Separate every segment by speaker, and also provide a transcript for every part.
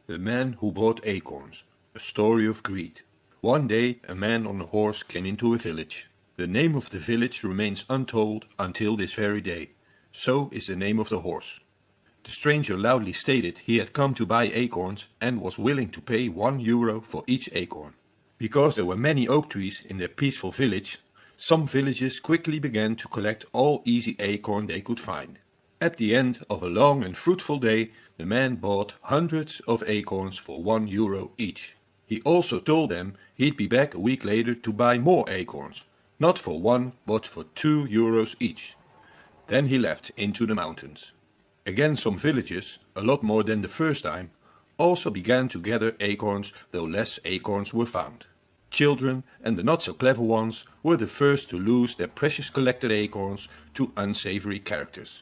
Speaker 1: The Man Who Bought Acorns, a story of greed. One day a man on a horse came into a village. The name of the village remains untold until this very day. So is the name of the horse. The stranger loudly stated he had come to buy acorns and was willing to pay €1 for each acorn. Because there were many oak trees in their peaceful village, some villagers quickly began to collect all easy acorn they could find. At the end of a long and fruitful day, the man bought hundreds of acorns for €1 each. He also told them he'd be back a week later to buy more acorns, not for one but for €2 each. Then he left into the mountains. Again some villagers, a lot more than the first time, also began to gather acorns, though less acorns were found. Children and the not so clever ones were the first to lose their precious collected acorns to unsavory characters.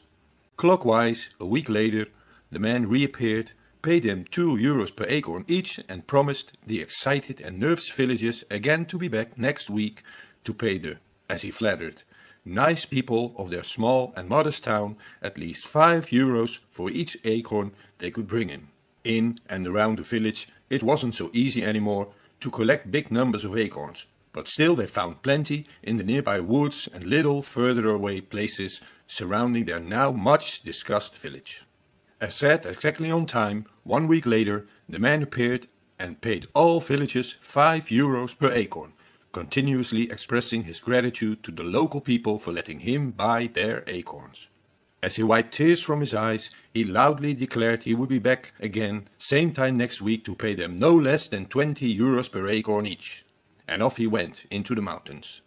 Speaker 1: Clockwise, a week later, the man reappeared, paid them €2 per acorn each and promised the excited and nervous villagers again to be back next week to pay the, as he flattered, nice people of their small and modest town at least €5 for each acorn they could bring in. In and around the village it wasn't so easy anymore to collect big numbers of acorns, but still they found plenty in the nearby woods and little further away places surrounding their now much discussed village. As said exactly on time, 1 week later the man appeared and paid all villagers €5 per acorn, continuously expressing his gratitude to the local people for letting him buy their acorns. As he wiped tears from his eyes, he loudly declared he would be back again same time next week to pay them no less than €20 per acorn each. And off he went into the mountains.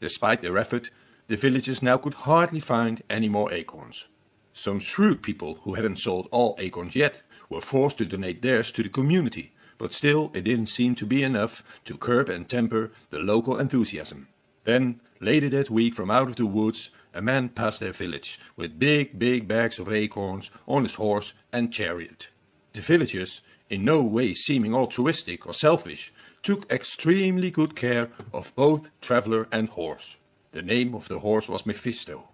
Speaker 1: Despite their effort, the villagers now could hardly find any more acorns. Some shrewd people who hadn't sold all acorns yet were forced to donate theirs to the community, but still it didn't seem to be enough to curb and temper the local enthusiasm. Then, later that week from out of the woods, a man passed their village with big bags of acorns on his horse and chariot. The villagers, in no way seeming altruistic or selfish, took extremely good care of both traveler and horse. The name of the horse was Mephisto.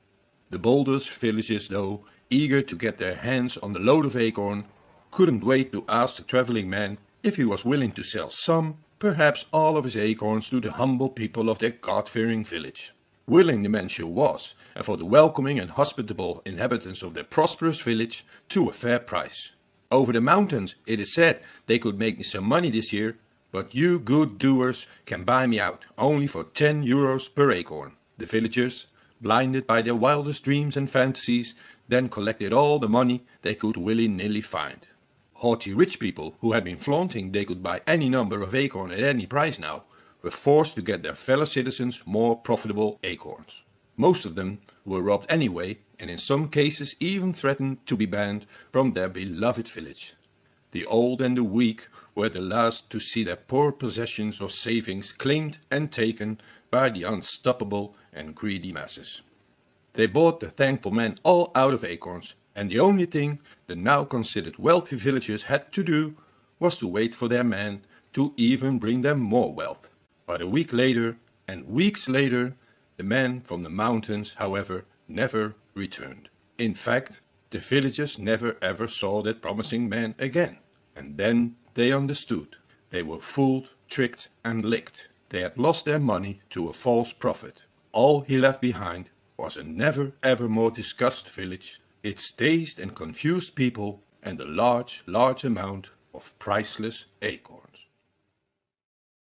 Speaker 1: The boldest villagers, though, eager to get their hands on the load of acorn, couldn't wait to ask the traveling man if he was willing to sell some, perhaps all of his acorns to the humble people of their God-fearing village. Willing the man sure was, and for the welcoming and hospitable inhabitants of their prosperous village to a fair price. Over the mountains, it is said, they could make me some money this year, but you good doers can buy me out only for €10 per acorn. The villagers, blinded by their wildest dreams and fantasies, then collected all the money they could willy-nilly find. Haughty rich people, who had been flaunting they could buy any number of acorn at any price now, were forced to get their fellow citizens more profitable acorns. Most of them were robbed anyway, and in some cases even threatened to be banned from their beloved village. The old and the weak were the last to see their poor possessions or savings claimed and taken by the unstoppable and greedy masses. They bought the thankful man all out of acorns, and the only thing the now considered wealthy villagers had to do was to wait for their man to even bring them more wealth. But a week later, and weeks later, the man from the mountains, however, never returned. In fact, the villagers never ever saw that promising man again. And then they understood. They were fooled, tricked, and licked. They had lost their money to a false prophet. All he left behind was a never ever more discussed village, its dazed and confused people, and a large amount of priceless acorns.